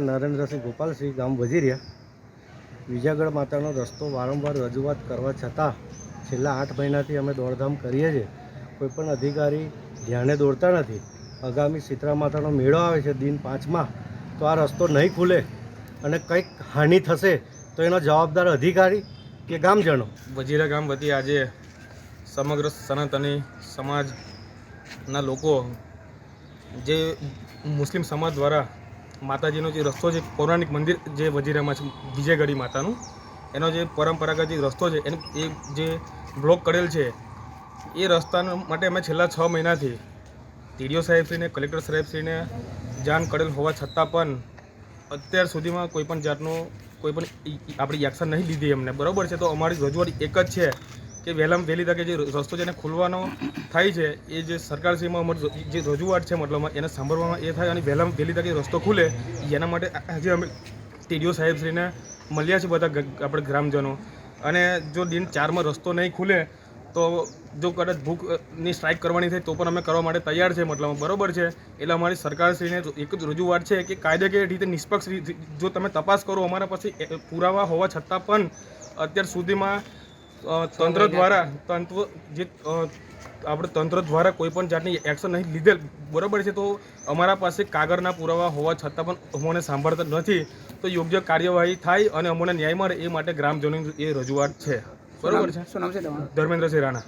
નરેન્દ્રસિંહ ગોપાલસિંહ, ગામ વજીરિયા. વિજાગઢ માતાનો રસ્તો વારંવાર રજૂઆત કરવા છતાં છેલ્લા 8 મહિનાથી અમે દોડધામ કરીએ છીએ. કોઈપણ અધિકારી ધ્યાને દોરતા નથી. આગામી શીતળા માતાનો મેળો આવે છે દિન 5માં, તો આ રસ્તો નહીં ખુલે અને કંઈક હાનિ થશે તો એનો જવાબદાર અધિકારી કે ગામજનો. વજીરા ગામ વતી આજે સમગ્ર સનાતની સમાજના લોકો જે મુસ્લિમ સમાજ દ્વારા માતાજીનો જે રસ્તો છે, પૌરાણિક મંદિર જે વજીરામાં છે વિજયગઢી માતાનું, એનો જે પરંપરાગત જે રસ્તો છે એ જે બ્લોક કરેલ છે, એ રસ્તા માટે અમે છેલ્લા 6 મહિનાથી ટીડીઓ સાહેબશ્રીને, કલેક્ટર સાહેબશ્રીને જાણ કરેલ હોવા છતાં પણ અત્યાર સુધીમાં કોઈપણ જાતનું કોઈપણ આપણી એક્શન નહીં લીધી એમને. બરાબર છે, તો અમારી રજૂઆત એક જ છે કે વહેલામાં વહેલી તકે જે રસ્તો જેને ખુલવાનો થાય છે, એ જે સરકારશ્રીમાં અમારી જે રજૂઆત છે મતલબમાં એને સાંભળવામાં એ થાય અને વહેલામાં વહેલી તકે રસ્તો ખુલે એના માટે આજે અમે ટીડીઓ સાહેબશ્રીને મળ્યા છે બધા આપણે ગ્રામજનો. અને જો દિન 4માં રસ્તો નહીં ખુલે તો જો કદાચ ભૂખની સ્ટ્રાઇક કરવાની થાય તો પણ અમે કરવા માટે તૈયાર છે મતલબ. બરાબર છે, એટલે અમારી સરકારશ્રીને એક જ રજૂઆત છે કે કાયદેકીય રીતે નિષ્પક્ષ જો તમે તપાસ કરો. અમારા પાસે પુરાવા હોવા છતાં પણ અત્યાર સુધીમાં તંત્ર દ્વારા કોઈ પણ જાતની એક્શન નહીં લીધેલ. બરાબર છે, તો અમારા પાસે કાગળના પુરાવા હોવા છતાં પણ અમને સાંભળતા નથી. તો યોગ્ય કાર્યવાહી થાય અને અમને ન્યાય મળે એ માટે ગ્રામજનોની એ રજૂઆત છે. બરાબર છે. શું નામ છે તમારું? ધર્મેન્દ્રસિંહ રાણા.